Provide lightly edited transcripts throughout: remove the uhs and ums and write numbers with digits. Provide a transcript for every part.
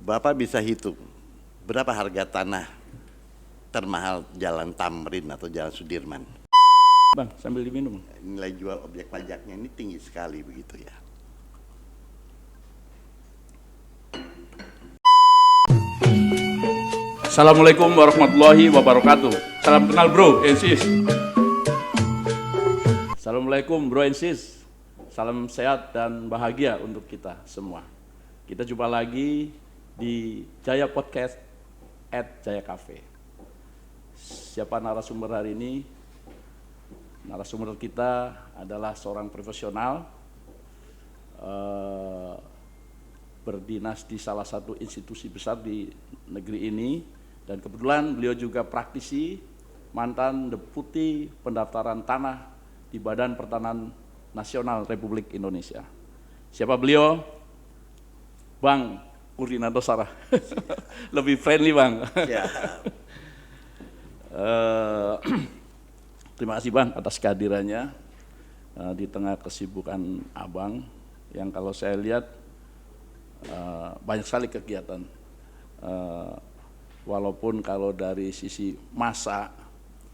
Bapak bisa hitung berapa harga tanah termahal Jalan Tamrin atau Jalan Sudirman? Bang, sambil diminum. Nilai jual objek pajaknya ini tinggi sekali begitu ya. Assalamualaikum warahmatullahi wabarakatuh. Salam kenal bro and sis. Assalamualaikum bro and sis. Salam sehat dan bahagia untuk kita semua. Kita jumpa lagi di Jaya Podcast @Jaya Cafe. Siapa narasumber hari ini? Narasumber kita adalah seorang profesional, berdinas di salah satu institusi besar di negeri ini, dan kebetulan beliau juga praktisi, mantan deputi pendaftaran tanah di Badan Pertanahan Nasional Republik Indonesia. Siapa beliau? Bang Kurdinanto Sarah. Lebih friendly Bang. Ya. Terima kasih Bang atas kehadirannya di tengah kesibukan Abang yang kalau saya lihat banyak sekali kegiatan. Walaupun kalau dari sisi masa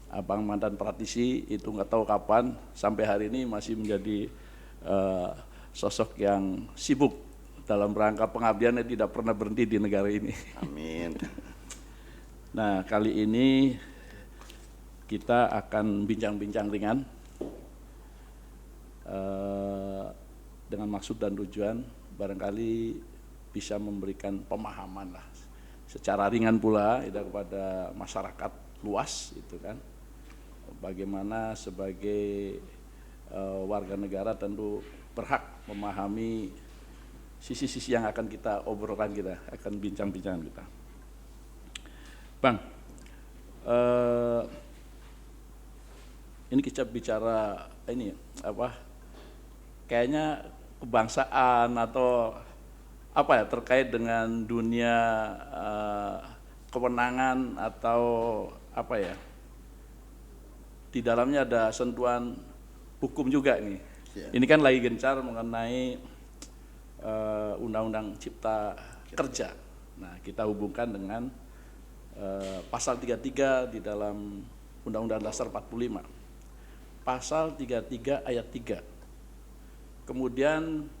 Abang mantan praktisi itu nggak tahu kapan, sampai hari ini masih menjadi sosok yang sibuk dalam rangka pengabdiannya, tidak pernah berhenti di negara ini. Amin. Nah, kali ini kita akan bincang-bincang ringan dengan maksud dan tujuan barangkali bisa memberikan pemahaman lah secara ringan pula itu kepada masyarakat luas itu kan, bagaimana sebagai warga negara tentu berhak memahami sisi-sisi yang akan kita obrolkan, kita akan bincang-bincang kita. Bang, ini kita bicara ini apa? Kayaknya kebangsaan atau apa ya, terkait dengan dunia kewenangan atau apa ya? Di dalamnya ada sentuhan hukum juga nih. Ya. Ini kan lagi gencar mengenai Undang-Undang Cipta Kerja. Nah, kita hubungkan dengan pasal 33 di dalam Undang-Undang Dasar 45. Pasal 33 ayat 3. Kemudian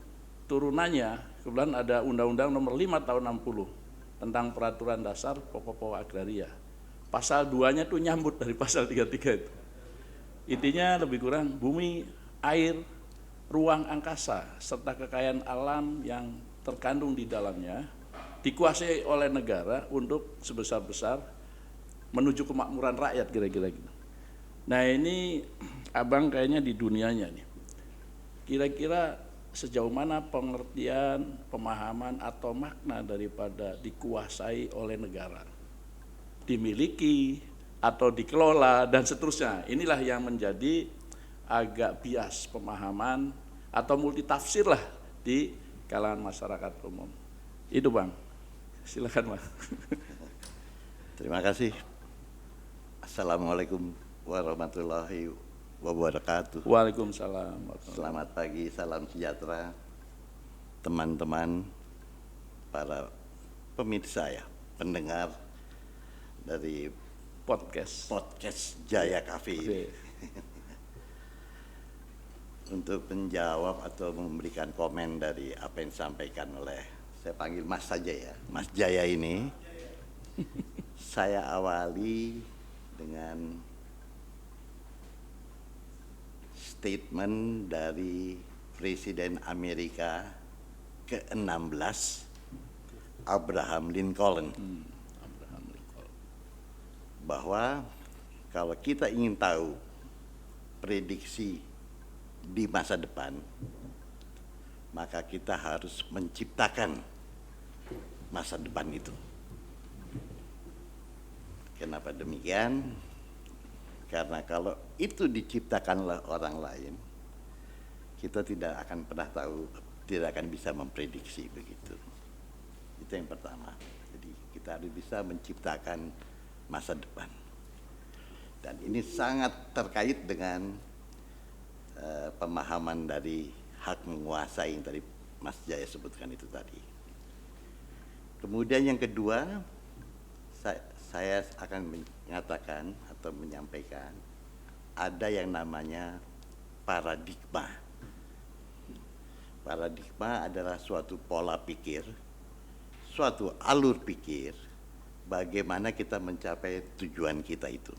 turunannya, kemudian ada Undang-Undang Nomor 5 Tahun 60 tentang Peraturan Dasar Pokok-pokok Agraria. Pasal 2-nya tuh nyambut dari pasal 33 itu. Intinya lebih kurang bumi, air, ruang angkasa serta kekayaan alam yang terkandung di dalamnya dikuasai oleh negara untuk sebesar-besar menuju kemakmuran rakyat, kira-kira gitu. Nah, ini Abang kayaknya di dunianya nih. Kira-kira sejauh mana pengertian, pemahaman atau makna daripada dikuasai oleh negara, dimiliki atau dikelola dan seterusnya. Inilah yang menjadi agak bias pemahaman atau multitafsir lah di kalangan masyarakat umum. Itu Bang, silakan Bang. Terima kasih. Assalamualaikum warahmatullahi wabarakatuh. Waalaikumsalam. Selamat pagi, salam sejahtera teman-teman, para pemirsa ya, pendengar dari podcast Jaya Cafe ini. Untuk menjawab atau memberikan komen dari apa yang disampaikan oleh, saya panggil Mas saja ya, Mas Jaya ini, saya awali dengan statement dari Presiden Amerika ke-16 Abraham Lincoln, bahwa kalau kita ingin tahu prediksi di masa depan, maka kita harus menciptakan masa depan itu. Kenapa demikian? Karena kalau itu diciptakan oleh orang lain, kita tidak akan pernah tahu, tidak akan bisa memprediksi begitu. Itu yang pertama. Jadi kita harus bisa menciptakan masa depan. Dan ini sangat terkait dengan pemahaman dari hak menguasai yang tadi Mas Jaya sebutkan itu tadi. Kemudian yang kedua, saya akan mengatakan atau menyampaikan ada yang namanya paradigma. Paradigma adalah suatu pola pikir, suatu alur pikir, bagaimana kita mencapai tujuan kita itu.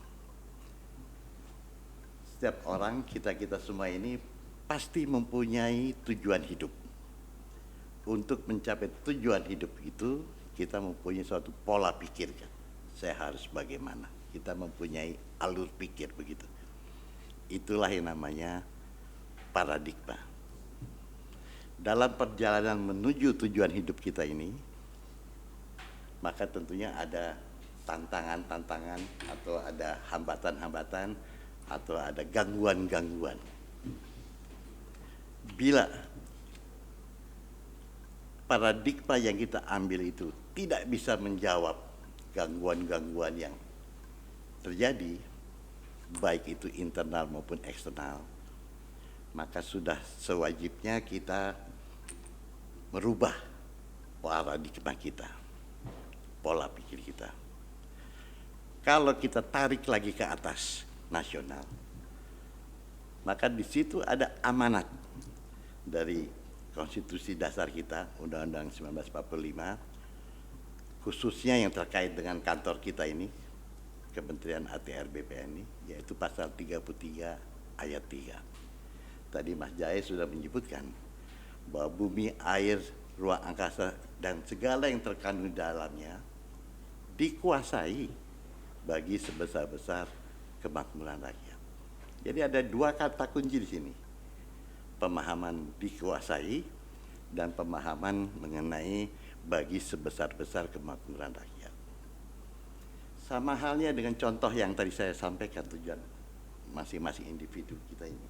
Setiap orang, kita semua ini pasti mempunyai tujuan hidup. Untuk mencapai tujuan hidup itu, kita mempunyai suatu pola pikir. Saya harus bagaimana? Kita mempunyai alur pikir begitu. Itulah yang namanya paradigma. Dalam perjalanan menuju tujuan hidup kita ini, maka tentunya ada tantangan-tantangan atau ada hambatan-hambatan atau ada gangguan-gangguan. Bila paradigma yang kita ambil itu tidak bisa menjawab gangguan-gangguan yang terjadi, baik itu internal maupun eksternal, maka sudah sewajibnya kita merubah paradigma kita, pola pikir kita. Kalau kita tarik lagi ke atas nasional, maka di situ ada amanat dari Konstitusi Dasar kita, Undang-Undang 1945, khususnya yang terkait dengan kantor kita ini, Kementerian ATR BPN ini, yaitu pasal 33 ayat 3. Tadi Mas Jaya sudah menyebutkan bahwa bumi, air, ruang angkasa, dan segala yang terkandung di dalamnya dikuasai bagi sebesar-besar kemakmuran rakyat. Jadi ada dua kata kunci di sini. Pemahaman dikuasai dan pemahaman mengenai bagi sebesar-besar kemakmuran rakyat. Sama halnya dengan contoh yang tadi saya sampaikan, tujuan masing-masing individu kita ini.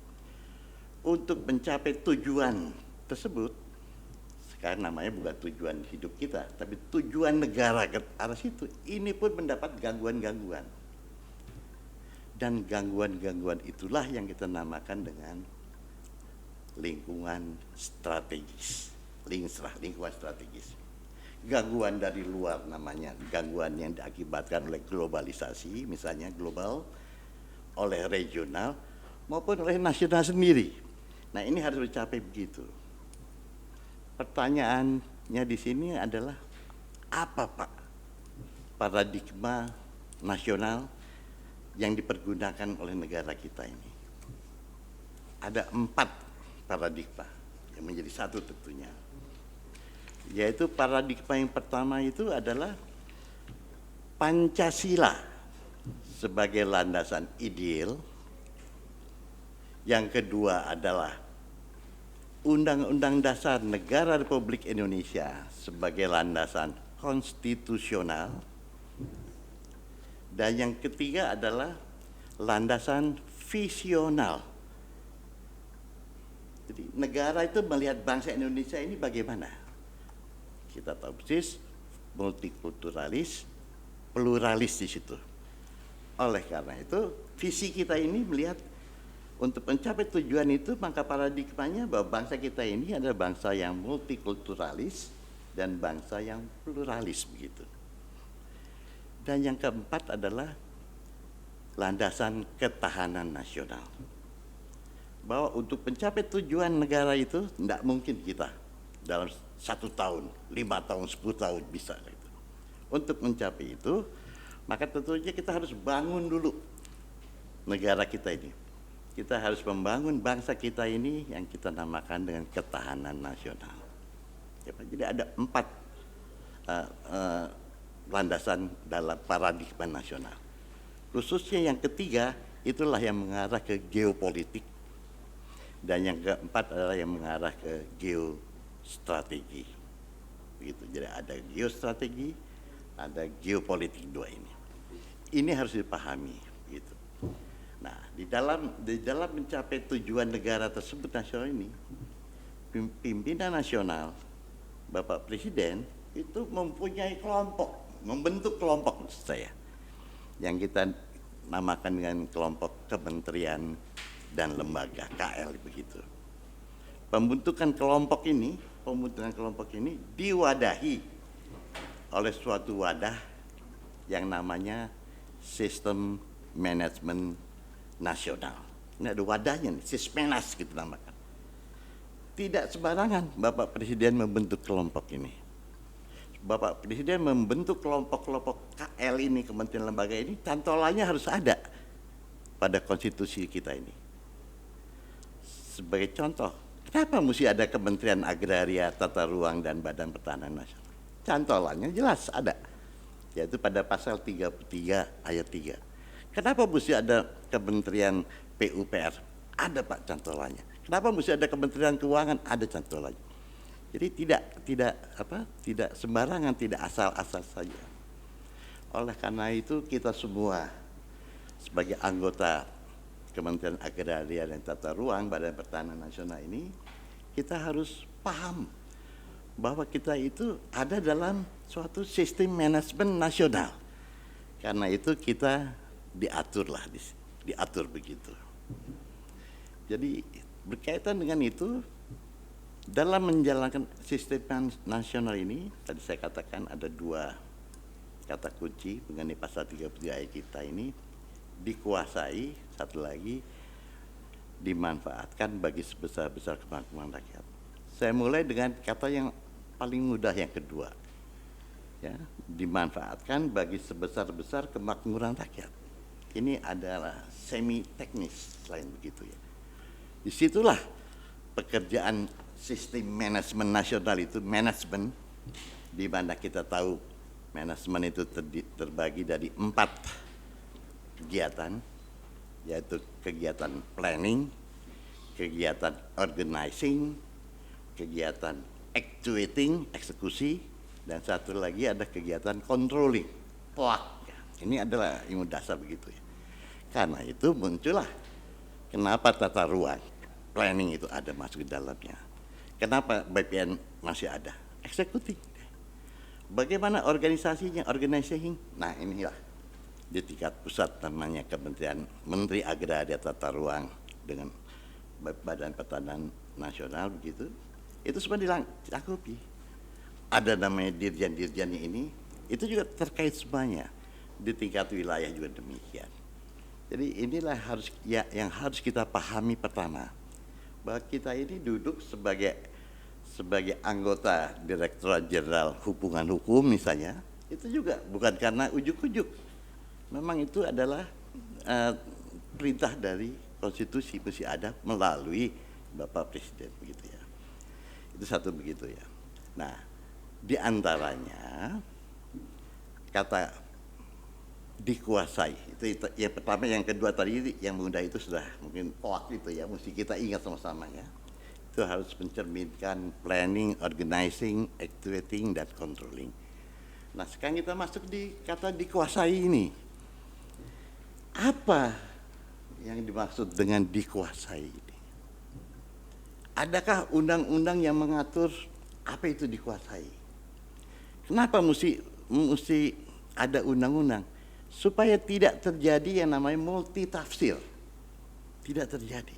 Untuk mencapai tujuan tersebut, sekarang namanya bukan tujuan hidup kita, tapi tujuan negara ke arah situ, ini pun mendapat gangguan-gangguan. Dan gangguan-gangguan itulah yang kita namakan dengan lingkungan strategis, lingkungan strategis. Gangguan dari luar namanya gangguan yang diakibatkan oleh globalisasi, misalnya global, oleh regional maupun oleh nasional sendiri. Nah, ini harus dicapai begitu. Pertanyaannya di sini adalah apa, Pak, paradigma nasional yang dipergunakan oleh negara kita ini? Ada 4 paradigma yang menjadi satu tentunya, yaitu paradigma yang pertama itu adalah Pancasila sebagai landasan ideal, yang kedua adalah Undang-Undang Dasar Negara Republik Indonesia sebagai landasan konstitusional, dan yang ketiga adalah landasan visional. Jadi negara itu melihat bangsa Indonesia ini bagaimana? Kita tahu persis multikulturalis, pluralis di situ. Oleh karena itu, visi kita ini melihat untuk mencapai tujuan itu, maka paradigmanya bahwa bangsa kita ini adalah bangsa yang multikulturalis dan bangsa yang pluralis begitu. Dan yang keempat adalah landasan ketahanan nasional. Bahwa untuk mencapai tujuan negara itu tidak mungkin kita dalam 1 tahun, 5 tahun, 10 tahun bisa. Untuk mencapai itu, maka tentunya kita harus bangun dulu negara kita ini. Kita harus membangun bangsa kita ini yang kita namakan dengan ketahanan nasional. Jadi ada 4 landasan dalam paradigma nasional. Khususnya yang ketiga, itulah yang mengarah ke geopolitik. Dan yang keempat adalah yang mengarah ke geostrategi. Begitu. Jadi ada geostrategi, ada geopolitik, dua ini. Ini harus dipahami. Gitu. Nah, di dalam mencapai tujuan negara tersebut nasional ini, pimpinan nasional, Bapak Presiden itu mempunyai kelompok, membentuk kelompok maksud saya, yang kita namakan dengan kelompok kementerian dan lembaga, KL begitu. Pembentukan kelompok ini diwadahi oleh suatu wadah yang namanya Sistem Manajemen Nasional. Ini ada wadahnya nih, Sismenas gitu namakan. Tidak sembarangan Bapak Presiden membentuk kelompok ini. Bapak Presiden membentuk kelompok-kelompok KL ini, kementerian lembaga ini, cantolannya harus ada pada konstitusi kita ini. Sebagai contoh, kenapa mesti ada Kementerian Agraria, Tata Ruang, dan Badan Pertanahan Nasional? Cantolannya jelas ada, yaitu pada pasal 33 ayat 3. Kenapa mesti ada Kementerian PUPR? Ada Pak cantolannya. Kenapa mesti ada Kementerian Keuangan? Ada cantolannya. Jadi tidak sembarangan, tidak asal-asal saja. Oleh karena itu kita semua sebagai anggota Kementerian Agraria dan Tata Ruang Badan Pertanahan Nasional ini, kita harus paham bahwa kita itu ada dalam suatu sistem manajemen nasional. Karena itu kita diatur begitu. Jadi berkaitan dengan itu, dalam menjalankan sistem nasional ini, tadi saya katakan ada dua kata kunci mengenai pasal 33 ayat kita ini, dikuasai, satu lagi dimanfaatkan bagi sebesar-besar kemakmuran rakyat. Saya mulai dengan kata yang paling mudah, yang kedua, ya, dimanfaatkan bagi sebesar-besar kemakmuran rakyat. Ini adalah semi teknis selain begitu ya. Disitulah pekerjaan sistem manajemen nasional itu, manajemen, di mana kita tahu manajemen itu terbagi dari 4 kegiatan, yaitu kegiatan planning, kegiatan organizing, kegiatan actuating, eksekusi, dan satu lagi ada kegiatan controlling, POAK. Ini adalah ilmu dasar begitu ya. Karena itu muncullah kenapa tata ruang, planning itu ada masuk ke dalamnya. Kenapa BPN masih ada? Eksekutif. Bagaimana organisasinya, organizing? Nah inilah di tingkat pusat namanya Kementerian Menteri Agraria Tata Ruang dengan Badan Pertanahan Nasional begitu. Itu semua dilengkapi. Ada namanya dirjen-dirjennya ini, itu juga terkait semuanya. Di tingkat wilayah juga demikian. Jadi inilah yang harus kita pahami pertama, bahwa kita ini duduk sebagai anggota Direktorat Jenderal Hubungan Hukum misalnya, itu juga bukan karena ujuk-ujuk. Memang itu adalah perintah dari konstitusi, mesti ada melalui Bapak Presiden begitu ya. Itu satu begitu ya. Nah, di antaranya kata dikuasai itu yang pertama, yang kedua tadi yang mudah itu sudah mungkin waktu itu ya, mesti kita ingat sama-sama ya. Itu harus mencerminkan planning, organizing, actuating, dan controlling. Nah sekarang kita masuk di kata dikuasai ini. Apa yang dimaksud dengan dikuasai ini? Adakah undang-undang yang mengatur apa itu dikuasai? Kenapa mesti ada undang-undang? Supaya tidak terjadi yang namanya multi tafsir. Tidak terjadi.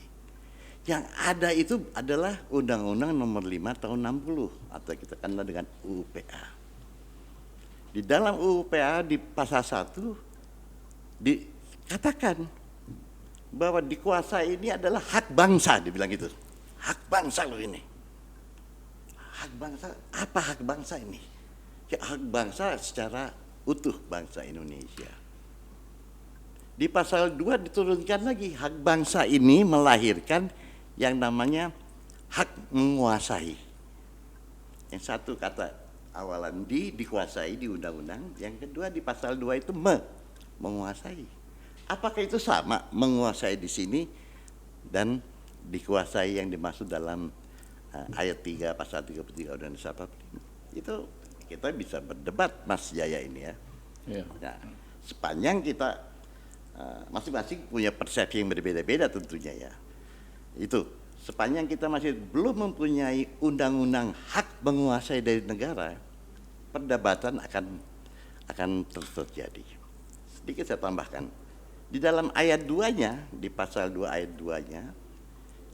Yang ada itu adalah Undang-Undang Nomor 5 Tahun 60 atau kita kenal dengan UU PA. Di dalam UU PA di pasal 1 dikatakan bahwa dikuasai ini adalah hak bangsa, dibilang gitu. Hak bangsa loh ini. Hak bangsa, apa hak bangsa ini? Ya, hak bangsa secara utuh bangsa Indonesia. Di pasal 2 diturunkan lagi, hak bangsa ini melahirkan yang namanya hak menguasai. Yang satu kata awalan dikuasai di undang-undang, yang kedua di pasal 2 itu menguasai. Apakah itu sama menguasai di sini dan dikuasai yang dimaksud dalam ayat 3 pasal 33 Undang-Undang 45? Itu kita bisa berdebat Mas Jaya ini ya. Yeah. Nah, sepanjang kita masing-masing punya persepsi yang berbeda-beda tentunya ya. Itu sepanjang kita masih belum mempunyai undang-undang hak menguasai dari negara, perdebatan akan terus terjadi. Sedikit saya tambahkan, di dalam ayat 2-nya, di pasal 2 ayat 2-nya,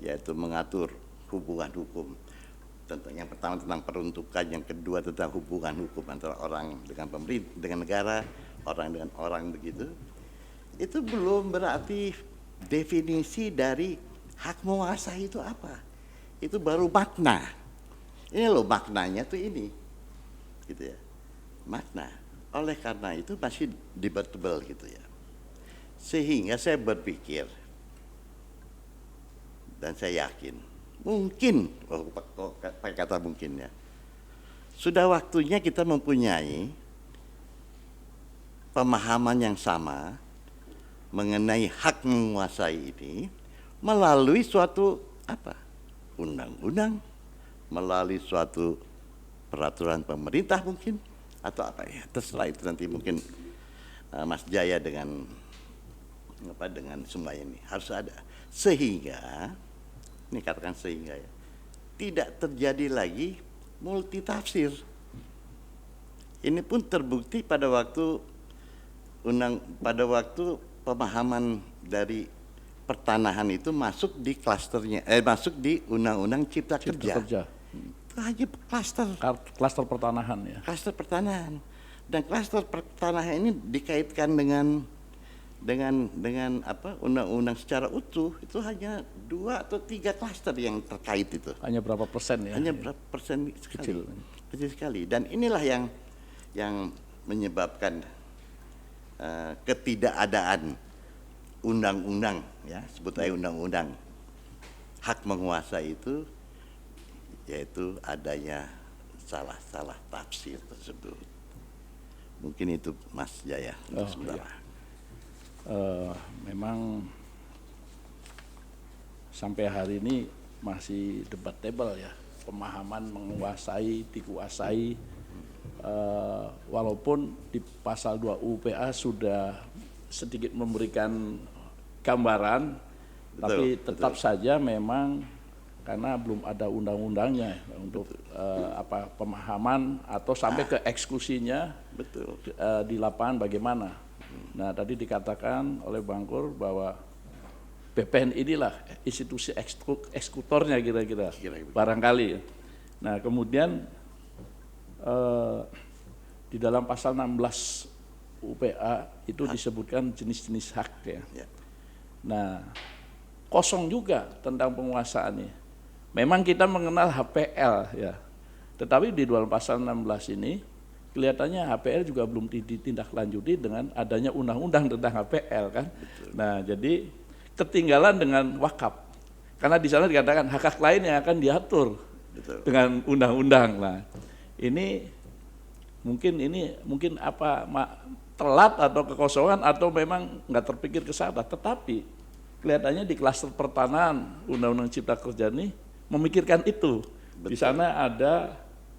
yaitu mengatur hubungan hukum, tentang yang pertama tentang peruntukan, yang kedua tentang hubungan hukum antara orang dengan pemerintah, dengan negara, orang dengan orang begitu. Itu belum berarti definisi dari hak menguasai itu apa. Itu baru makna. Ini loh maknanya tuh ini, gitu ya, makna. Oleh karena itu masih debatable gitu ya. Sehingga saya berpikir dan saya yakin mungkin, pakai kata mungkin ya, sudah waktunya kita mempunyai pemahaman yang sama mengenai hak menguasai ini melalui suatu apa? Undang-undang, melalui suatu peraturan pemerintah mungkin, atau apa ya, terserah itu nanti mungkin Mas Jaya dengan semua ini harus ada, sehingga ini katakan sehingga ya, tidak terjadi lagi multitafsir. Ini pun terbukti pada waktu pemahaman dari pertanahan itu masuk di klasternya, masuk di Undang-Undang Cipta Kerja. Itu hanya Klaster pertanahan ya. Klaster pertanahan, dan klaster pertanahan ini dikaitkan dengan apa, undang-undang secara utuh. Itu hanya 2 atau 3 klaster yang terkait itu. Hanya berapa persen ya? Hanya berapa persen sekali. Kecil Sekali. Dan inilah yang menyebabkan ketidakadaan undang-undang, ya, sebut aja undang-undang hak menguasai itu, yaitu adanya salah tafsir tersebut. Mungkin itu Mas Jaya untuk sementara. Iya. Memang sampai hari ini masih debatable ya, pemahaman menguasai, dikuasai, walaupun di pasal 2 UPA sudah sedikit memberikan gambaran, tapi tetap saja memang karena belum ada undang-undangnya untuk pemahaman atau sampai ke eksekusinya di lapangan bagaimana. Nah, tadi dikatakan oleh Bang Kur bahwa BPN inilah institusi eksekutornya kira-kira, barangkali. Nah, kemudian di dalam pasal 16 UPA itu disebutkan jenis-jenis hak ya. Nah, kosong juga tentang penguasaannya. Memang kita mengenal HPL ya, tetapi di dalam pasal 16 ini kelihatannya HPL juga belum ditindaklanjuti dengan adanya undang-undang tentang HPL kan. Nah, jadi ketinggalan dengan wakaf. Karena di sana dikatakan hak-hak lain yang akan diatur dengan undang-undang. Nah, ini mungkin apa telat atau kekosongan atau memang nggak terpikir ke sana. Tetapi kelihatannya di klaster pertanahan Undang-Undang Cipta Kerja ini memikirkan itu. Di sana ada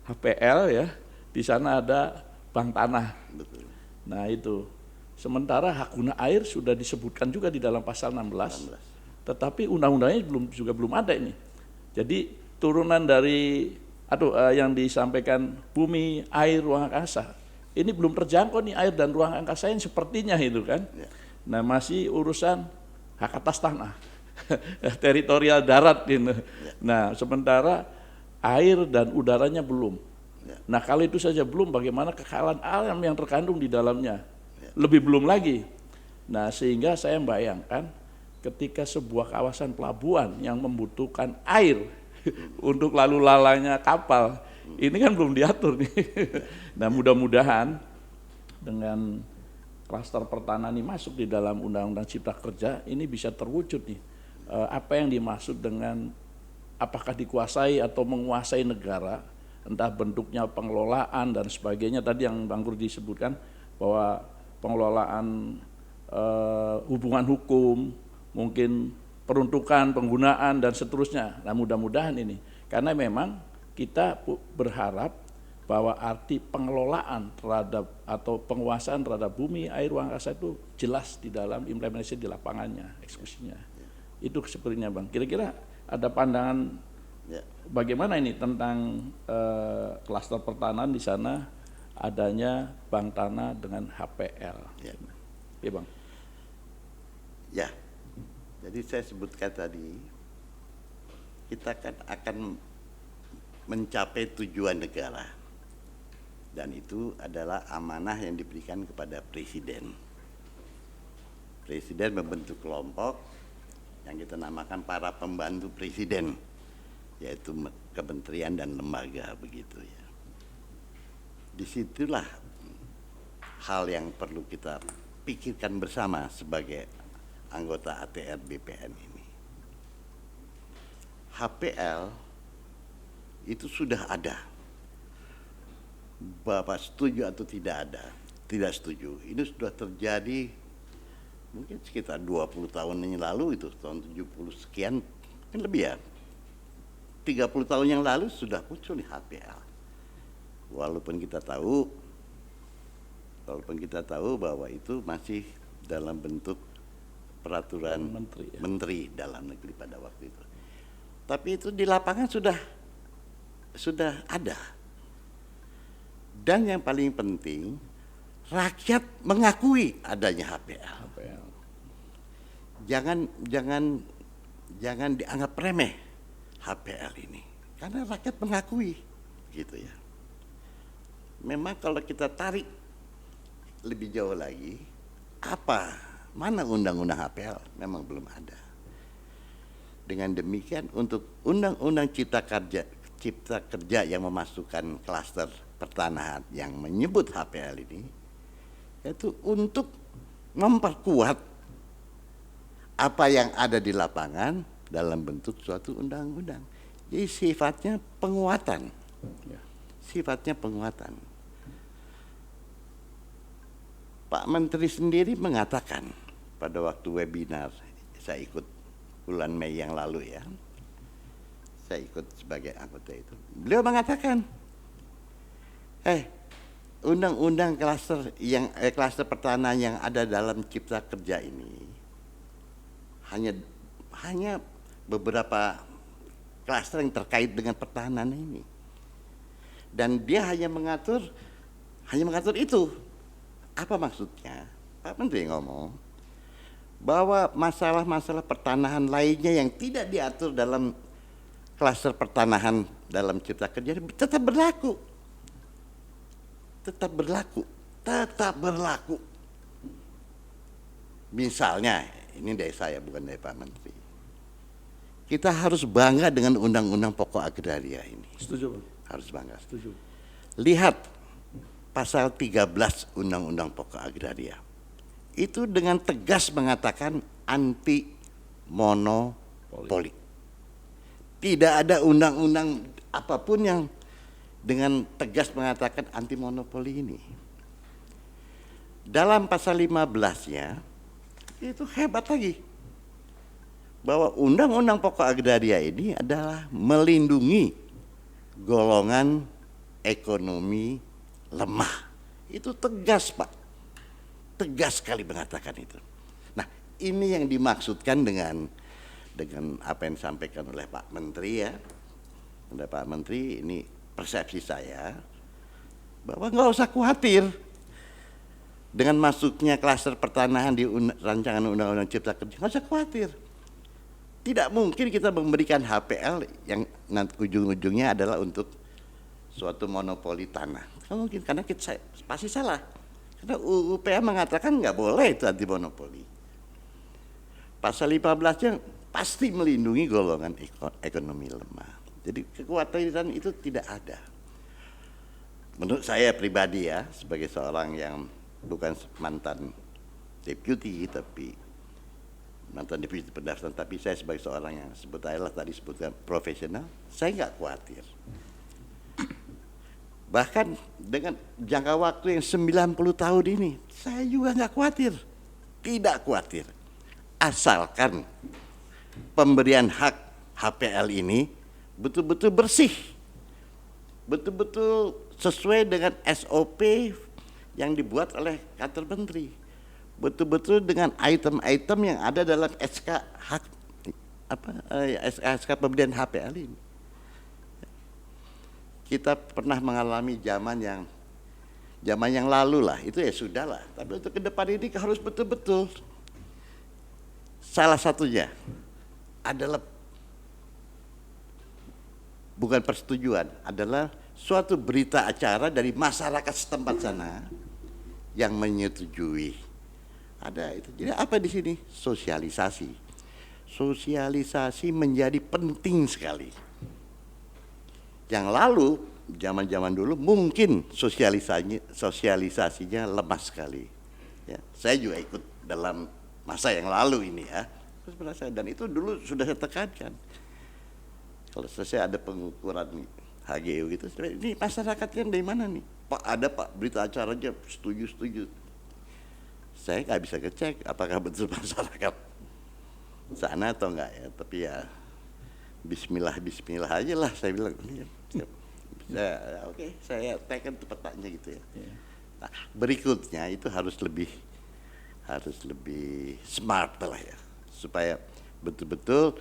HPL ya, di sana ada bank tanah. Nah itu. Sementara hak guna air sudah disebutkan juga di dalam pasal 16. Tetapi undang-undangnya belum ada ini. Jadi turunan dari yang disampaikan bumi, air, ruang angkasa. Ini belum terjangkau nih air dan ruang angkasa yang sepertinya itu kan. Nah, masih urusan hak atas tanah. Teritorial darat gitu. Nah, sementara air dan udaranya belum. Nah, kalau itu saja belum, bagaimana kekayaan alam yang terkandung di dalamnya? Lebih belum lagi. Nah, sehingga saya membayangkan ketika sebuah kawasan pelabuhan yang membutuhkan air untuk lalu lalangnya kapal, ini kan belum diatur nih. Nah, mudah-mudahan dengan klaster pertanahan ini masuk di dalam Undang-Undang Cipta Kerja, ini bisa terwujud nih. Apa yang dimaksud dengan apakah dikuasai atau menguasai negara, entah bentuknya pengelolaan dan sebagainya. Tadi yang Bang Kur disebutkan bahwa pengelolaan hubungan hukum, mungkin peruntukan, penggunaan dan seterusnya. Nah, mudah-mudahan ini, karena memang kita berharap bahwa arti pengelolaan terhadap atau penguasaan terhadap bumi, air, ruang angkasa itu jelas di dalam implementasi di lapangannya, eksekusinya. Itu sepertinya Bang. Kira-kira ada pandangan bagaimana ini tentang klaster pertanahan di sana adanya bank tanah dengan HPL. Ya Bang. Ya, jadi saya sebutkan tadi, kita kan akan mencapai tujuan negara. Dan itu adalah amanah yang diberikan kepada Presiden. Presiden membentuk kelompok yang kita namakan para pembantu Presiden, yaitu kementerian dan lembaga begitu ya. Disitulah hal yang perlu kita pikirkan bersama sebagai anggota ATR BPN ini. HPL itu sudah ada. Bapak setuju atau tidak ada? Tidak setuju. Ini sudah terjadi mungkin sekitar 20 tahun yang lalu, itu tahun 70 sekian, mungkin lebih ya. 30 tahun yang lalu sudah muncul di HPL. Walaupun kita tahu bahwa itu masih dalam bentuk peraturan menteri dalam negeri pada waktu itu. Tapi itu di lapangan sudah ada. Dan yang paling penting, rakyat mengakui adanya HPL. Jangan dianggap remeh HPL ini, karena rakyat mengakui, gitu ya. Memang kalau kita tarik lebih jauh lagi, mana undang-undang HPL? Memang belum ada. Dengan demikian, untuk undang-undang cipta kerja yang memasukkan klaster pertanahan yang menyebut HPL ini, itu untuk memperkuat apa yang ada di lapangan dalam bentuk suatu undang-undang. Jadi sifatnya penguatan. Sifatnya penguatan. Pak Menteri sendiri mengatakan pada waktu webinar, saya ikut bulan Mei yang lalu ya, saya ikut sebagai anggota itu. Beliau mengatakan, undang-undang klaster pertanahan yang ada dalam cipta kerja ini hanya beberapa klaster yang terkait dengan pertahanan ini, dan dia hanya mengatur itu. Apa maksudnya? Pak Menteri ngomong bahwa masalah-masalah pertanahan lainnya yang tidak diatur dalam klaster pertanahan dalam cipta kerja tetap berlaku. Misalnya, ini dari saya bukan dari Pak Menteri. Kita harus bangga dengan undang-undang pokok agraria ini. Setuju, Pak. Harus bangga. Setuju. Lihat pasal 13 undang-undang pokok agraria. Itu dengan tegas mengatakan anti monopoli. Tidak ada undang-undang apapun yang dengan tegas mengatakan anti monopoli ini. Dalam pasal 15-nya itu hebat lagi, bahwa undang-undang pokok agraria ini adalah melindungi golongan ekonomi lemah. Itu tegas, Pak. Tegas sekali mengatakan itu. Nah, ini yang dimaksudkan dengan apa yang disampaikan oleh Pak Menteri ya. Oleh Pak Menteri, ini persepsi saya bahwa nggak usah khawatir dengan masuknya klaster pertanahan di rancangan undang-undang cipta kerja. Nggak usah khawatir. Tidak mungkin kita memberikan HPL yang nanti ujung-ujungnya adalah untuk suatu monopoli tanah. Nggak mungkin, karena kita pasti salah. Karena UPA mengatakan nggak boleh itu anti monopoli. Pasal 15-nya pasti melindungi golongan ekonomi lemah. Jadi kekhawatiran itu tidak ada. Menurut saya pribadi ya, sebagai seorang yang bukan mantan deputi, tapi mantan deputi pendaftaran, tapi saya sebagai seorang yang sebutkan profesional, saya nggak khawatir. Bahkan dengan jangka waktu yang 90 tahun ini, saya juga nggak khawatir. Tidak khawatir. Asalkan pemberian hak HPL ini betul-betul bersih, betul-betul sesuai dengan SOP yang dibuat oleh kantor menteri, betul-betul dengan item-item yang ada dalam SK pemberian HPL ini. Kita pernah mengalami zaman yang lalu lah, itu ya sudah lah. Tapi untuk ke depan ini harus betul-betul. Salah satunya adalah bukan persetujuan, adalah suatu berita acara dari masyarakat setempat sana yang menyetujui. Ada itu. Jadi apa di sini? Sosialisasi. Sosialisasi menjadi penting sekali. Yang lalu, zaman-zaman dulu mungkin sosialisasinya lemah sekali. Ya, saya juga ikut dalam masa yang lalu ini ya. Dan itu dulu sudah saya tekankan. Kalau saya ada pengukuran nih, HGU gitu, ini masyarakatnya dari mana nih? Pak, ada Pak, berita acaranya setuju. Saya nggak bisa ngecek apakah betul masyarakat sana atau enggak ya, tapi ya Bismillah aja lah saya bilang. Oke, saya tekan tuh petanya gitu ya. Nah, berikutnya itu harus lebih smart lah ya, supaya betul-betul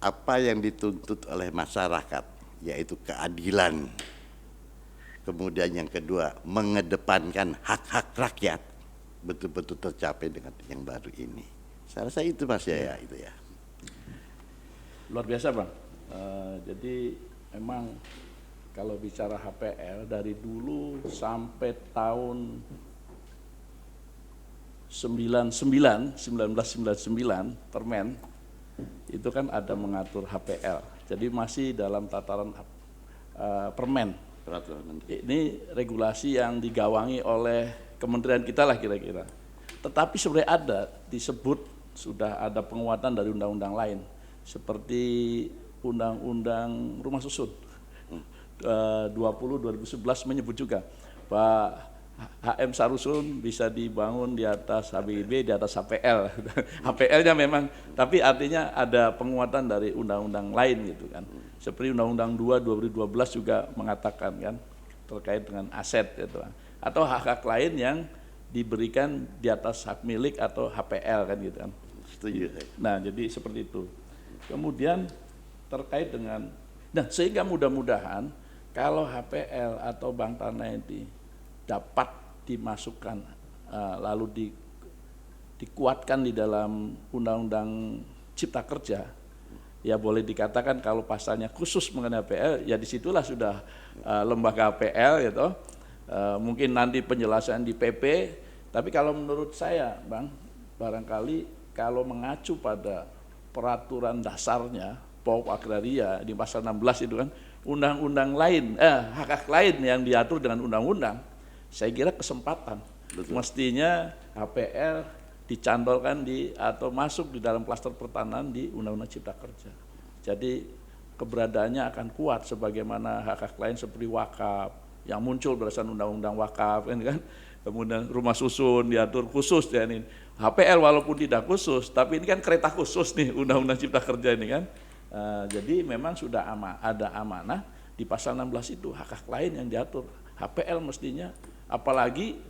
apa yang dituntut oleh masyarakat, yaitu keadilan. Kemudian yang kedua, mengedepankan hak-hak rakyat, betul-betul tercapai dengan yang baru ini. Saya rasa itu Mas ya, itu ya. Luar biasa Bang. Jadi memang kalau bicara HPL dari dulu sampai tahun 1999 Permen itu kan ada mengatur HPL. Jadi masih dalam tataran permen. Ini regulasi yang digawangi oleh kementerian kita lah kira-kira. Tetapi sebenarnya ada disebut sudah ada penguatan dari undang-undang lain seperti Undang-Undang Rumah Susun 2011 menyebut juga Pak HM Sarusun bisa dibangun di atas HBIB, di atas HPL. HPL-nya memang, tapi artinya ada penguatan dari undang-undang lain gitu kan. Seperti Undang-Undang 2 2012 juga mengatakan kan terkait dengan aset gitu. Atau hak-hak lain yang diberikan di atas hak milik atau HPL kan gitu kan. Setuju. Nah, jadi seperti itu. Kemudian terkait dengan, nah sehingga mudah-mudahan kalau HPL atau bank tanah ini dapat dimasukkan lalu dikuatkan di dalam Undang-Undang Cipta Kerja, ya boleh dikatakan kalau pasalnya khusus mengenai HPL, ya disitulah sudah lembaga HPL gitu. Mungkin nanti penjelasan di PP, tapi kalau menurut saya Bang, barangkali kalau mengacu pada peraturan dasarnya pokok agraria di pasal 16 itu kan, undang-undang lain, hak-hak lain yang diatur dengan undang-undang, saya kira kesempatan. Betul. Mestinya HPL dicantolkan atau masuk di dalam klaster pertanahan di Undang-Undang Cipta Kerja. Jadi keberadaannya akan kuat sebagaimana hak-hak lain seperti wakaf yang muncul berdasarkan Undang-Undang Wakaf kan. Kemudian rumah susun diatur khusus ya ini. HPL walaupun tidak khusus, tapi ini kan kereta khusus nih Undang-Undang Cipta Kerja ini kan. Jadi memang sudah ada amanah di pasal 16 itu hak-hak lain yang diatur. HPL mestinya, apalagi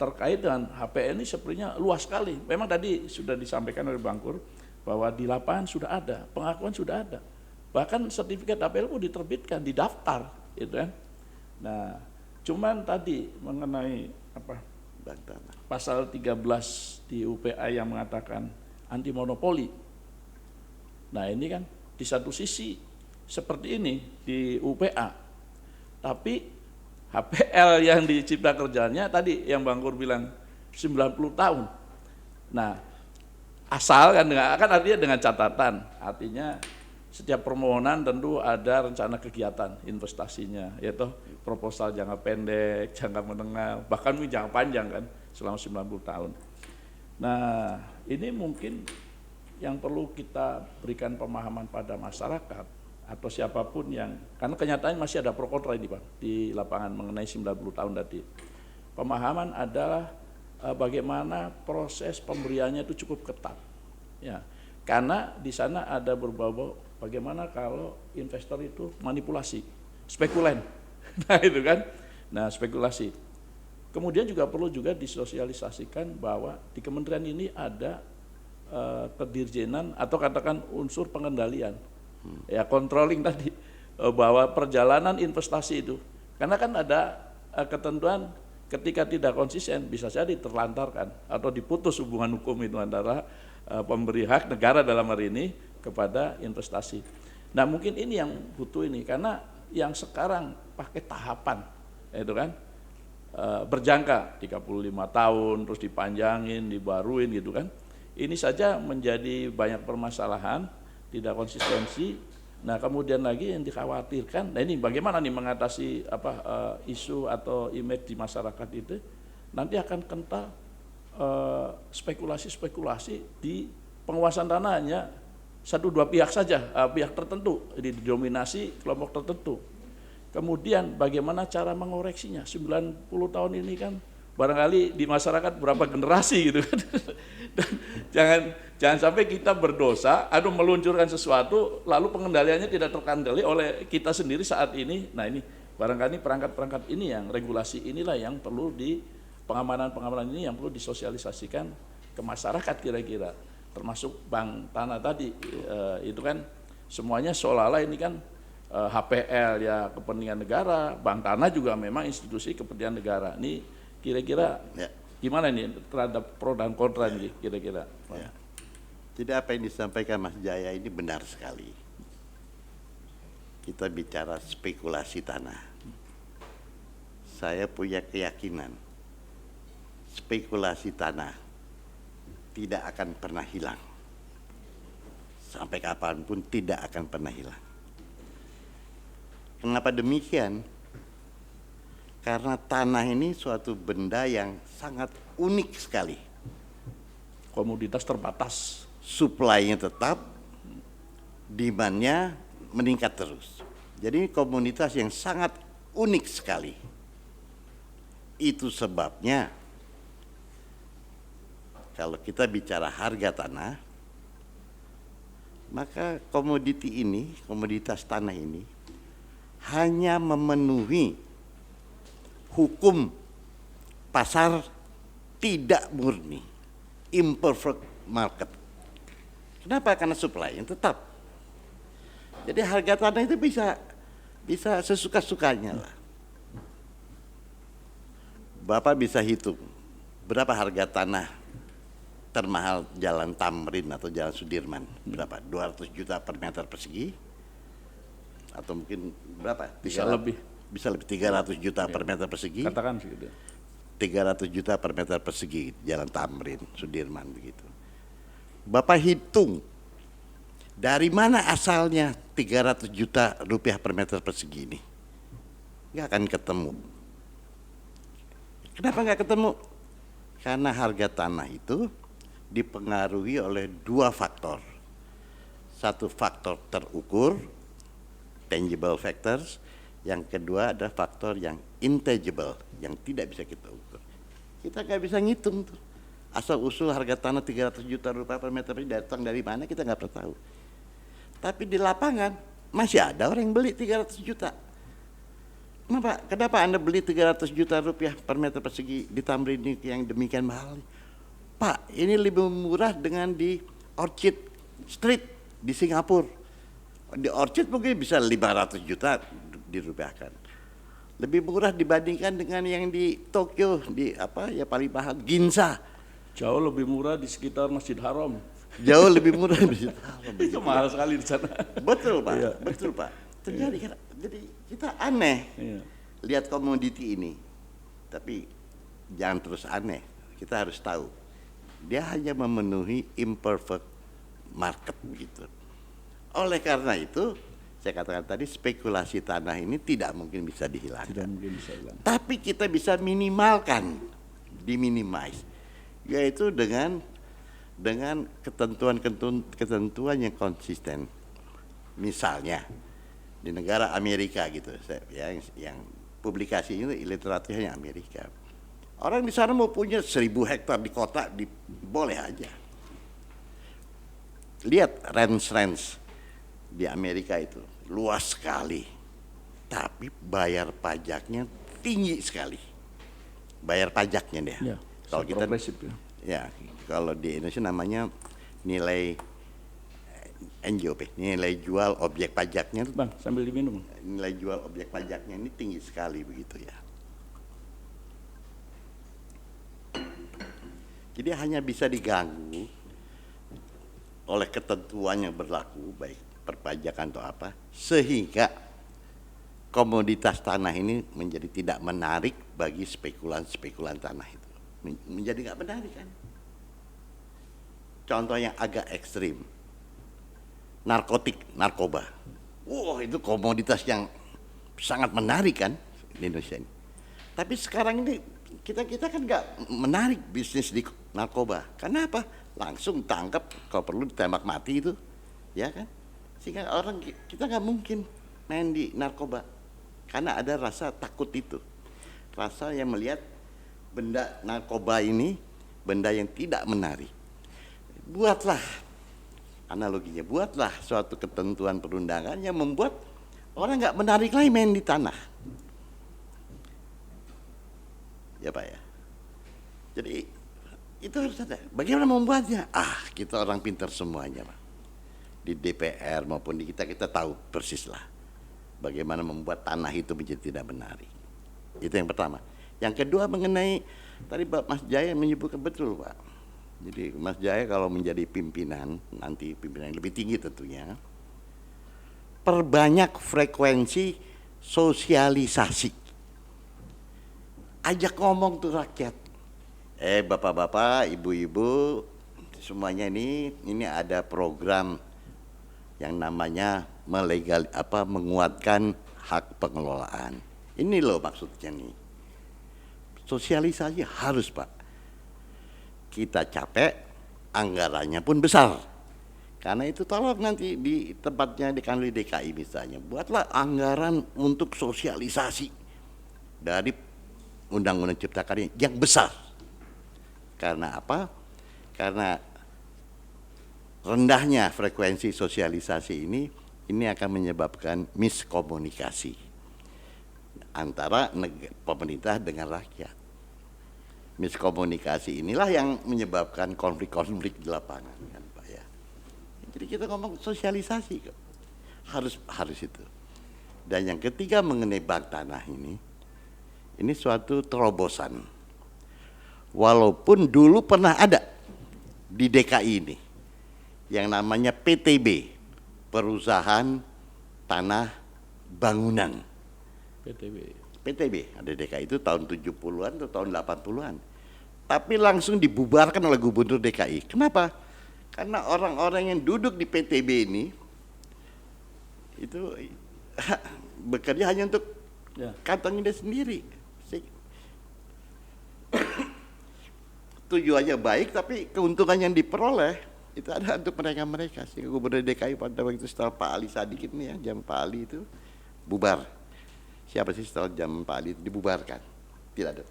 terkait dengan HPL ini sepertinya luas sekali. Memang tadi sudah disampaikan oleh Bang Kur bahwa di lapangan sudah ada, pengakuan sudah ada. Bahkan sertifikat HPL pun diterbitkan, didaftar gitu kan. Nah, cuman tadi mengenai pasal 13 di UPA yang mengatakan anti monopoli. Nah, ini kan di satu sisi seperti ini di UPA. Tapi HPL yang di Cipta Kerjanya tadi yang Bang Kur bilang 90 tahun. Nah, asal kan artinya dengan catatan, artinya setiap permohonan tentu ada rencana kegiatan investasinya, yaitu proposal jangka pendek, jangka menengah, bahkan jangka panjang kan selama 90 tahun. Nah, ini mungkin yang perlu kita berikan pemahaman pada masyarakat atau siapapun yang, karena kenyataannya masih ada pro kontra ini Bang di lapangan mengenai 90 tahun tadi. Pemahaman adalah bagaimana proses pemberiannya itu cukup ketat. Ya, karena di sana ada berbau bagaimana kalau investor itu manipulasi, spekulan. Nah, itu kan. Nah, spekulasi. Kemudian juga perlu juga disosialisasikan bahwa di kementerian ini ada kedirjenan atau katakan unsur pengendalian. Ya, controlling tadi bahwa perjalanan investasi itu, karena kan ada ketentuan ketika tidak konsisten bisa jadi terlantarkan atau diputus hubungan hukum itu antara pemberi hak negara dalam hari ini kepada investasi. Nah mungkin ini yang butuh ini, karena yang sekarang pakai tahapan, itu kan berjangka 35 tahun, terus dipanjangin, dibaruin gitu kan. Ini saja menjadi banyak permasalahan, tidak konsistensi. Nah kemudian lagi yang dikhawatirkan, nah ini bagaimana nih mengatasi isu atau image di masyarakat itu, nanti akan kental spekulasi-spekulasi di penguasaan tanah hanya 1-2 pihak saja, pihak tertentu, didominasi kelompok tertentu. Kemudian bagaimana cara mengoreksinya? 90 tahun ini kan barangkali di masyarakat berapa generasi gitu kan. Dan jangan sampai kita berdosa, meluncurkan sesuatu lalu pengendaliannya tidak terkendali oleh kita sendiri saat ini. Nah ini barangkali perangkat-perangkat ini yang regulasi inilah yang perlu pengamanan ini yang perlu disosialisasikan ke masyarakat kira-kira. Termasuk bank tanah tadi, itu kan semuanya seolah-olah ini kan HPL ya kepentingan negara, bank tanah juga memang institusi kepentingan negara. Ini kira-kira gimana nih terhadap pro dan kontra nih kira-kira? Ya. Jadi apa yang disampaikan Mas Jaya ini benar sekali. Kita bicara spekulasi tanah. Saya punya keyakinan spekulasi tanah tidak akan pernah hilang. Sampai kapanpun tidak akan pernah hilang. Kenapa demikian? Karena tanah ini suatu benda yang sangat unik sekali. Komoditas terbatas. Supply-nya tetap, demand-nya meningkat terus. Jadi komoditas yang sangat unik sekali. Itu sebabnya kalau kita bicara harga tanah, maka komoditas tanah ini hanya memenuhi hukum pasar tidak murni, imperfect market. Kenapa? Karena supply yang tetap. Jadi harga tanah itu bisa sesuka-sukanya lah. Bapak bisa hitung berapa harga tanah termahal Jalan Tamrin atau Jalan Sudirman, berapa? 200 juta per meter persegi? Atau mungkin berapa? Bisa lebih 300 juta per meter persegi. Katakan segitu. 300 juta per meter persegi Jalan Tamrin, Sudirman begitu. Bapak hitung dari mana asalnya 300 juta rupiah per meter persegi ini? Nggak akan ketemu. Kenapa nggak ketemu? Karena harga tanah itu dipengaruhi oleh 2 faktor. Satu faktor terukur, tangible factors, yang kedua ada faktor yang intangible, yang tidak bisa kita ukur. Kita nggak bisa ngitung tuh. Asal usul harga tanah 300 juta rupiah per meter persegi datang dari mana kita nggak pernah tahu. Tapi di lapangan masih ada orang yang beli 300 juta. Kenapa Anda beli 300 juta rupiah per meter persegi di Tamrin ini yang demikian mahal? Pak, ini lebih murah dengan di Orchard Street di Singapura. Di Orchard mungkin bisa 500 juta dirupiahkan. Lebih murah dibandingkan dengan yang di Tokyo, di paling mahal, Ginza. Jauh lebih murah di sekitar Masjid Haram. Jauh lebih murah di Masjid Haram. Itu mahal sekali di sana. Betul Pak, Iya. betul Pak. Terjadi kan? Jadi kita aneh lihat komoditi ini. Tapi jangan terus aneh. Kita harus tahu dia hanya memenuhi imperfect market gitu. Oleh karena itu, saya katakan tadi spekulasi tanah ini tidak mungkin bisa dihilangkan. Tidak mungkin bisa hilang. Tapi kita bisa minimalkan, diminimize, yaitu dengan ketentuan yang konsisten. Misalnya di negara Amerika gitu, yang publikasi ini literaturnya Amerika. Orang di sana mau punya 1000 hektar di kota, boleh aja. Lihat range di Amerika itu luas sekali, tapi bayar pajaknya tinggi sekali. Bayar pajaknya deh. Ya, kalau kita progresif ya. Kalau di Indonesia namanya nilai NJOP, nilai jual objek pajaknya. Bang, sambil diminum. Nilai jual objek pajaknya ini tinggi sekali begitu ya. Jadi hanya bisa diganggu oleh ketentuan yang berlaku, baik perpajakan atau apa, sehingga komoditas tanah ini menjadi tidak menarik bagi spekulan tanah itu. Menjadi nggak menarik kan. Contoh yang agak ekstrim, narkoba. Wah, itu komoditas yang sangat menarik kan di Indonesia ini. Tapi sekarang ini kita kan nggak menarik bisnis di narkoba. Karena apa? Langsung tangkap, kalau perlu ditembak mati itu, ya kan? Sehingga orang kita nggak mungkin main di narkoba, karena ada rasa takut itu, rasa yang melihat benda narkoba ini benda yang tidak menarik. Buatlah analoginya, buatlah suatu ketentuan perundangan yang membuat orang nggak menarik lagi main di tanah. Ya Pak ya. Jadi itu harus ada. Bagaimana membuatnya? Kita orang pintar semuanya Pak. Di DPR maupun di kita tahu persis lah bagaimana membuat tanah itu menjadi tidak menarik. Itu yang pertama. Yang kedua mengenai tadi Mas Jaya menyebutkan betul Pak. Jadi Mas Jaya kalau menjadi pimpinan, nanti pimpinan yang lebih tinggi tentunya, perbanyak frekuensi sosialisasi. Ajak ngomong tuh rakyat. Bapak-bapak, ibu-ibu, semuanya ini ada program yang namanya menguatkan hak pengelolaan. Ini loh maksudnya nih. Sosialisasi harus Pak. Kita capek, anggarannya pun besar. Karena itu tolong nanti di tempatnya di Kanwil DKI misalnya, buatlah anggaran untuk sosialisasi dari Undang-Undang Cipta Karya yang besar. Karena apa? Karena rendahnya frekuensi sosialisasi ini akan menyebabkan miskomunikasi antara pemerintah dengan rakyat. Miskomunikasi inilah yang menyebabkan konflik-konflik di lapangan kan Pak ya. Jadi kita ngomong sosialisasi kok. Harus itu. Dan yang ketiga mengenai bank tanah ini suatu terobosan. Walaupun dulu pernah ada di DKI ini yang namanya PTB, Perusahaan Tanah Bangunan. PTB ada DKI itu tahun 70-an atau tahun 80-an. Tapi langsung dibubarkan oleh Gubernur DKI. Kenapa? Karena orang-orang yang duduk di PTB ini itu bekerja hanya untuk kantongnya sendiri. Tujuannya baik, tapi keuntungan yang diperoleh itu ada untuk mereka. Sehingga Gubernur DKI pada waktu itu setelah Pak Ali Sadikin jam Pak Ali itu bubar. Siapa sih setelah jam Pak Ali itu dibubarkan? Tidak ada.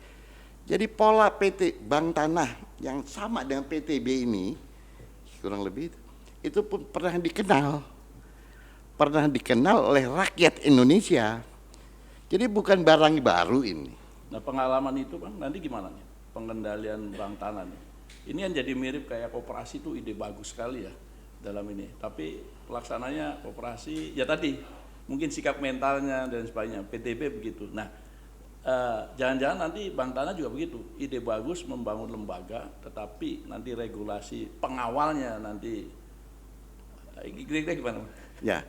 Jadi pola PT Bank Tanah yang sama dengan PTB ini kurang lebih itu pun pernah dikenal oleh rakyat Indonesia. Jadi bukan barang baru ini. Nah pengalaman itu Bang nanti gimana nih pengendalian bank tanah nih? Ini yang jadi mirip kayak koperasi itu ide bagus sekali ya dalam ini. Tapi pelaksananya koperasi ya tadi mungkin sikap mentalnya dan sebagainya. PTB begitu. Nah jangan-jangan nanti bank tanah juga begitu. Ide bagus membangun lembaga, tetapi nanti regulasi pengawalnya nanti kira-kira gimana? Ya.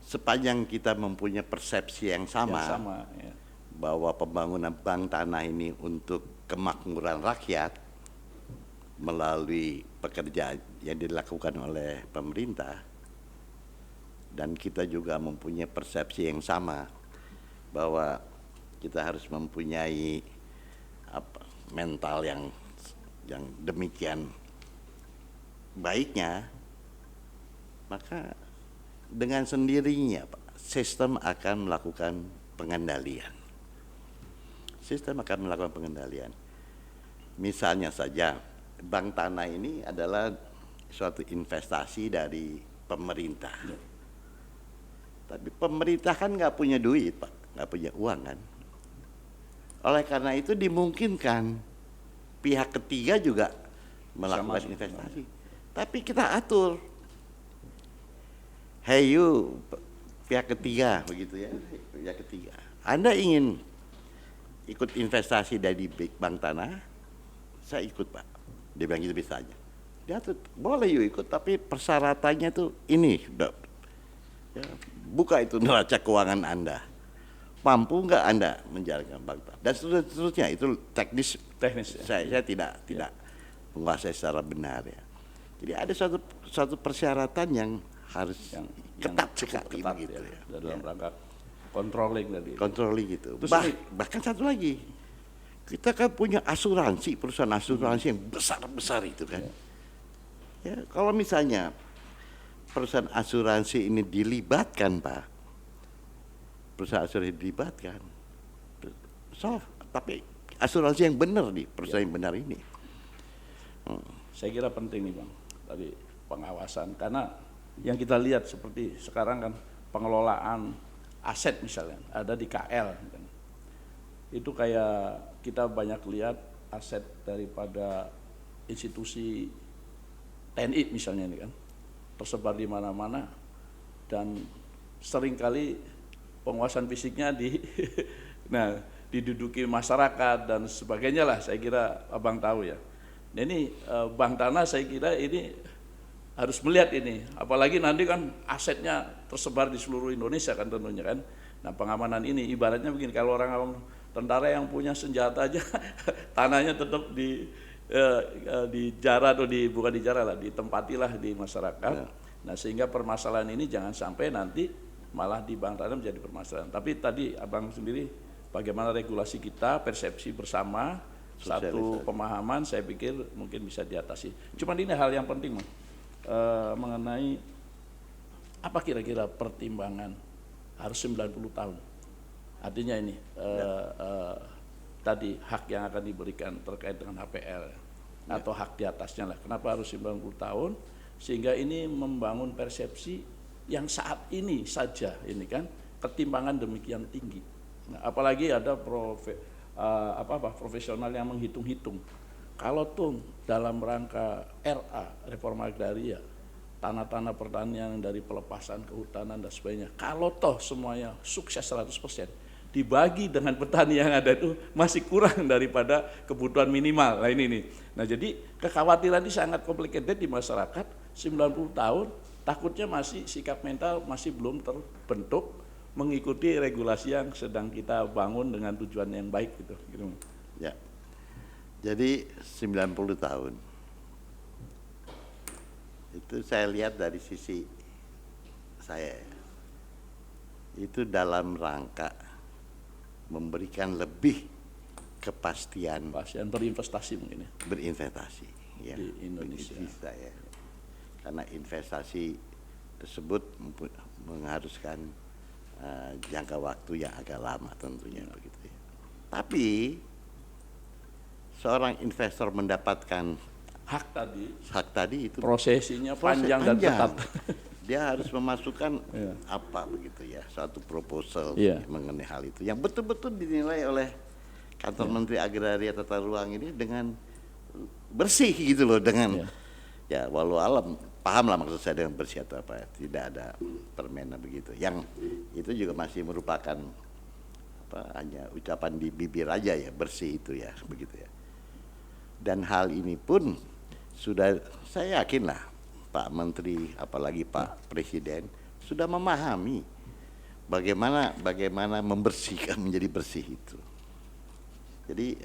Sepanjang kita mempunyai persepsi yang sama ya. Bahwa pembangunan bank tanah ini untuk kemakmuran rakyat melalui pekerjaan yang dilakukan oleh pemerintah, dan kita juga mempunyai persepsi yang sama bahwa kita harus mempunyai mental yang demikian baiknya, maka dengan sendirinya Pak, sistem akan melakukan pengendalian. Misalnya saja, bank tanah ini adalah suatu investasi dari pemerintah. Tapi pemerintah kan nggak punya duit Pak, nggak punya uang kan. Oleh karena itu dimungkinkan pihak ketiga juga melakukan investasi. Tapi kita atur. Hey you, pihak ketiga begitu ya, pihak ketiga. Anda ingin ikut investasi dari bank tanah, saya ikut Pak. Dia bilang gitu bisa aja. Diatur, boleh you ikut, tapi persyaratannya tuh ini, ya, buka itu neraca keuangan Anda. Mampu nggak Anda menjalankan bank dan seterusnya, itu teknis Teknis ya. saya tidak menguasai secara benar ya. Jadi ada suatu persyaratan yang harus yang ketat cukup sekali ketat gitu ya, ya. dalam rangka controlling tadi. Controlling gitu. Terus Bahkan satu lagi, kita kan punya asuransi, perusahaan asuransi yang besar-besar itu kan. Ya, kalau misalnya perusahaan asuransi ini dilibatkan, Pak, perusahaan asuransi dilibatkan, tapi asuransi yang benar nih, perusahaan yang benar ini. Saya kira penting nih Bang, tadi pengawasan, karena yang kita lihat seperti sekarang kan pengelolaan aset misalnya ada di KL kan. Itu kayak kita banyak lihat aset daripada institusi TNI misalnya ini kan tersebar di mana-mana, dan seringkali penguasaan fisiknya diduduki masyarakat dan sebagainya lah, saya kira Abang tahu ya. Nah ini Bank Tanah saya kira ini harus melihat ini, apalagi nanti kan asetnya tersebar di seluruh Indonesia kan tentunya kan. Nah pengamanan ini ibaratnya begini, kalau orang tentara yang punya senjata aja tanahnya tetap dijara atau bukan dijara lah, ditempatilah di masyarakat. Ya. Nah sehingga permasalahan ini jangan sampai nanti malah di Bank Tanah menjadi permasalahan. Tapi tadi Abang sendiri bagaimana regulasi kita, persepsi bersama, satu pemahaman, saya pikir mungkin bisa diatasi. Cuman ini hal yang penting mengenai apa kira-kira pertimbangan harus 90 tahun. Artinya ini tadi hak yang akan diberikan terkait dengan HPL atau hak di atasnya lah. Kenapa harus 90 tahun? Sehingga ini membangun persepsi yang saat ini saja ini kan ketimbangan demikian tinggi. Nah, apalagi ada profesional yang menghitung-hitung. Kalau tuh dalam rangka RA, reforma agraria, tanah-tanah pertanian dari pelepasan kehutanan dan sebagainya, kalau toh semuanya sukses 100%, dibagi dengan petani yang ada itu masih kurang daripada kebutuhan minimal. Nah ini nih. Nah jadi kekhawatiran ini sangat complicated di masyarakat. 90 tahun takutnya masih sikap mental masih belum terbentuk mengikuti regulasi yang sedang kita bangun dengan tujuan yang baik gitu. Ya. Jadi 90 tahun. Itu saya lihat dari sisi saya. Itu dalam rangka memberikan lebih kepastian berinvestasi mungkin ya. Berinvestasi ya, di Indonesia. Ya. Karena investasi tersebut mengharuskan jangka waktu yang agak lama tentunya begitu ya. Tapi seorang investor mendapatkan hak tadi itu prosesinya panjang dan ketat. Dia harus memasukkan apa begitu ya, satu proposal mengenai hal itu yang betul-betul dinilai oleh kantor Menteri Agraria Tata Ruang ini dengan bersih gitu loh, dengan ya walau alam paham lah maksud saya dengan bersih atau apa, tidak ada permena begitu. Yang itu juga masih merupakan hanya ucapan di bibir aja ya, bersih itu ya begitu ya. Dan hal ini pun sudah saya yakin lah Pak Menteri apalagi Pak Presiden sudah memahami bagaimana membersihkan menjadi bersih itu. Jadi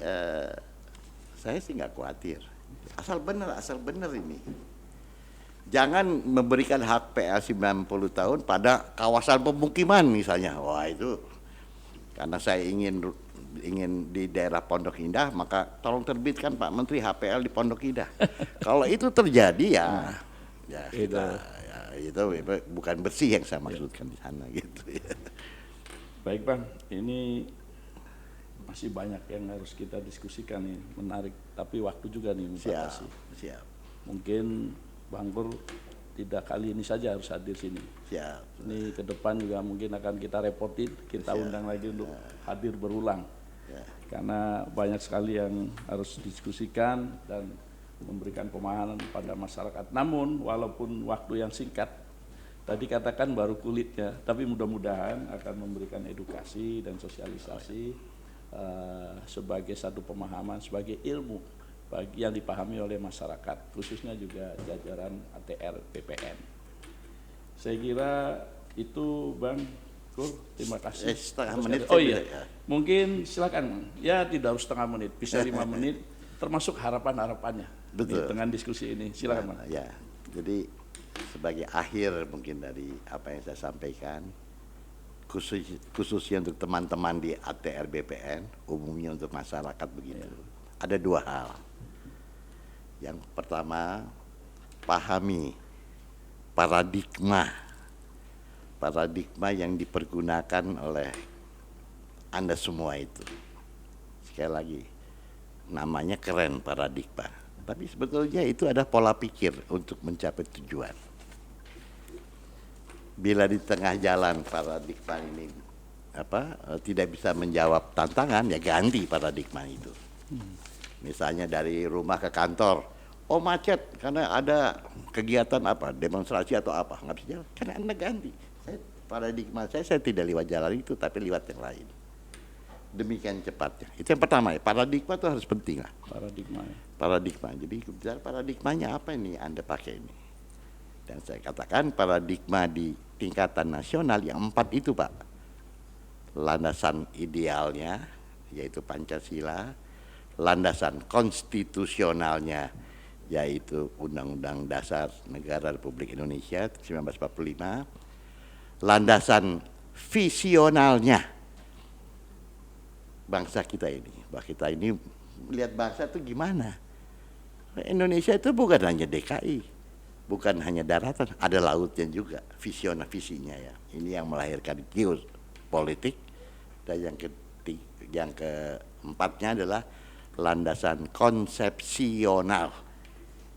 saya sih nggak khawatir, asal benar ini. Jangan memberikan hak PL 90 tahun pada kawasan pemukiman misalnya. Wah itu karena saya ingin di daerah Pondok Indah, maka tolong terbitkan Pak Menteri HPL di Pondok Indah. Kalau itu terjadi itu bukan bersih yang saya maksudkan di sana gitu ya. Baik Bang, ini masih banyak yang harus kita diskusikan nih, menarik, tapi waktu juga nih membatasi. Siap. Mungkin Bang Pur tidak kali ini saja harus hadir sini. Siap. Ini ke depan juga mungkin akan kita repotin, kita undang lagi untuk hadir berulang. Karena banyak sekali yang harus didiskusikan dan memberikan pemahaman pada masyarakat. Namun walaupun waktu yang singkat, tadi katakan baru kulitnya, tapi mudah-mudahan akan memberikan edukasi dan sosialisasi sebagai satu pemahaman, sebagai ilmu yang dipahami oleh masyarakat, khususnya juga jajaran ATR BPN. Saya kira itu Bang Kur, terima kasih. Setengah menit. Oh iya, mungkin silakan. Ya tidak harus setengah menit, bisa 5 menit, termasuk harapan-harapannya. Betul. Dengan diskusi ini, silakan Bang. Ya, jadi sebagai akhir mungkin dari apa yang saya sampaikan, khususnya untuk teman-teman di ATR BPN, umumnya untuk masyarakat begitu. Ada 2 hal. Yang pertama, pahami paradigma yang dipergunakan oleh Anda semua itu. Sekali lagi, namanya keren paradigma, tapi sebetulnya itu ada pola pikir untuk mencapai tujuan. Bila di tengah jalan paradigma ini tidak bisa menjawab tantangan, ya ganti paradigma itu. Misalnya dari rumah ke kantor, oh macet karena ada kegiatan demonstrasi atau nggak bisa jalan, karena Anda ganti. Paradigma saya tidak lewat jalan itu, tapi lewat yang lain. Demikian cepatnya. Itu yang pertama ya, paradigma itu harus penting lah. Paradigma. Jadi bicara paradigmanya apa ini Anda pakai ini. Dan saya katakan paradigma di tingkatan nasional yang 4 itu Pak. Landasan idealnya yaitu Pancasila, landasan konstitusionalnya yaitu Undang-Undang Dasar Negara Republik Indonesia 1945, landasan visionalnya bangsa kita ini. Bahwa kita ini melihat bangsa itu gimana? Indonesia itu bukan hanya DKI, bukan hanya daratan, ada lautnya juga, visinya ya. Ini yang melahirkan geopolitik. Dan yang keempatnya adalah landasan konsepsional,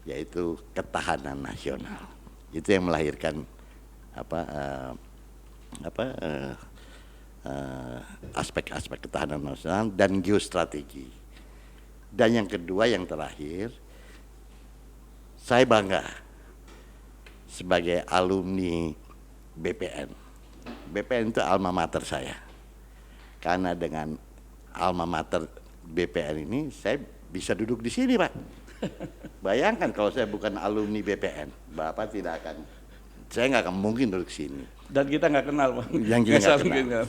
yaitu ketahanan nasional. Itu yang melahirkan aspek-aspek ketahanan nasional dan geostrategi. Dan yang kedua, yang terakhir, saya bangga sebagai alumni BPN. BPN itu alma mater saya. Karena dengan alma mater BPN ini saya bisa duduk di sini, Pak. Bayangkan kalau saya bukan alumni BPN, Bapak saya nggak akan mungkin duduk sini. Dan kita nggak kenal, Bang. Yang kita nggak kenal.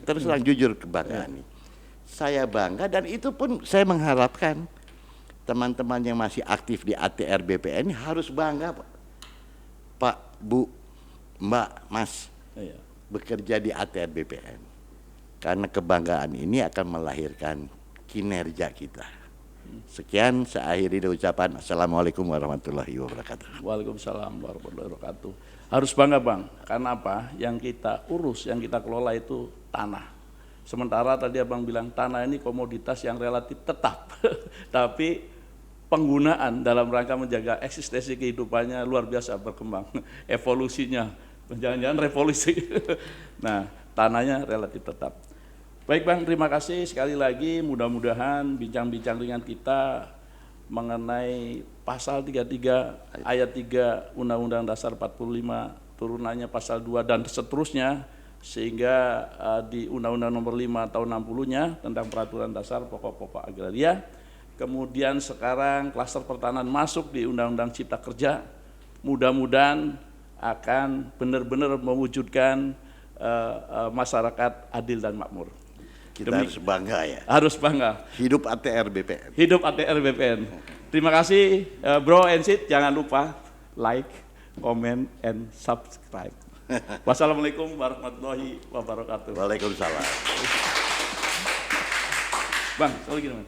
Terus terang jujur kebanggaan ini. Saya bangga, dan itu pun saya mengharapkan teman-teman yang masih aktif di ATR BPN ini harus bangga, Pak, Bu, Mbak, Mas, bekerja di ATR BPN. Karena kebanggaan ini akan melahirkan kinerja kita. Sekian, saya akhiri dengan ucapan Assalamualaikum warahmatullahi wabarakatuh. Waalaikumsalam warahmatullahi wabarakatuh. Harus bangga Bang, karena apa? Yang kita urus, yang kita kelola itu tanah. Sementara tadi Abang bilang tanah ini komoditas yang relatif tetap, tapi penggunaan dalam rangka menjaga eksistensi kehidupannya luar biasa berkembang, evolusinya, jangan-jangan revolusi. Nah, tanahnya relatif tetap. Baik Bang, terima kasih sekali lagi, mudah-mudahan bincang-bincang dengan kita mengenai pasal 33 ayat 3 Undang-Undang Dasar 45 turunannya pasal 2 dan seterusnya, sehingga di Undang-Undang Nomor 5 tahun 60-nya tentang Peraturan Dasar Pokok-Pokok Agraria, kemudian sekarang klaster pertanahan masuk di Undang-Undang Cipta Kerja, mudah-mudahan akan benar-benar mewujudkan masyarakat adil dan makmur. Kita harus bangga ya. Harus bangga. Hidup ATR BPN. Hidup ATR BPN. Terima kasih Bro and Sid, jangan lupa like, comment, and subscribe. Wassalamualaikum warahmatullahi wabarakatuh. Waalaikumsalam. Bang, kalau gini Bang.